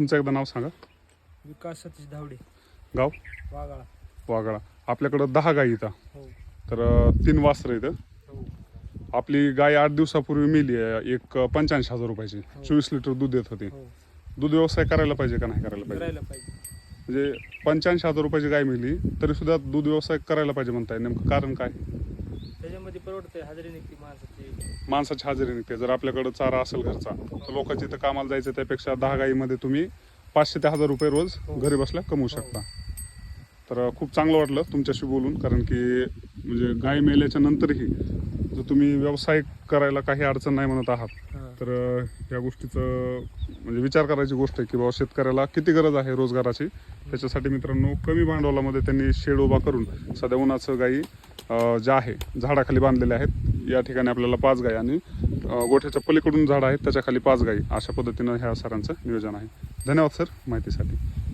तुमचं एकदा नाव सांगा. विकास सतीश धावडे, गाव वाघाळा. वाघाळा. आपल्याकडं 10 गायी इथं, हो तर 3 वासरं इथं. हो आपली गाय 8 दिवसापूर्वी मेली आहे, एक 85,000 रुपयाची, 24 लिटर दूध देत होती. हो दूध व्यवसाय करायला पाहिजे का नाही करायला पाहिजे? करायला पाहिजे. म्हणजे 85,000 रुपयाची गाय मिळली तरी सुद्धा दूध व्यवसाय करायला पाहिजे म्हणताय, नेमकं कारण काय? त्याच्यामध्ये परवडते, हजेरी निघते माणसाची. माणसाची हजेरी निघते. जर आपल्याकडं चारा असेल घरचा तर लोकांच्या इथं कामाला जायचं, त्यापेक्षा 10 गायीमध्ये तुम्ही 500 ते 1000 रुपये रोज घरी बसल्या कमवू शकता. तर खूप चांगलं वाटलं तुमच्याशी बोलून, कारण की म्हणजे गाय मेल्याच्या नंतरही जर तुम्ही व्यवसाय करायला काही अडचण नाही म्हणत आहात, तर या गोष्टीचं म्हणजे विचार करायची गोष्ट आहे की बाबा शेतकऱ्याला किती गरज आहे रोजगाराची. त्याच्यासाठी मित्रांनो कमी भांडवलामध्ये त्यांनी शेड उभा करून सध्या उन्हाचं गायी ज्या आहे झाडाखाली बांधलेल्या आहेत. या ठिकाणी आपल्याला 5 गायी आणि गोठ्याच्या पलीकडून झाड आहेत त्याच्या खाली 5 गायी, अशा पद्धतीनं ह्या सरांचं नियोजन आहे. धन्यवाद सर माहितीसाठी.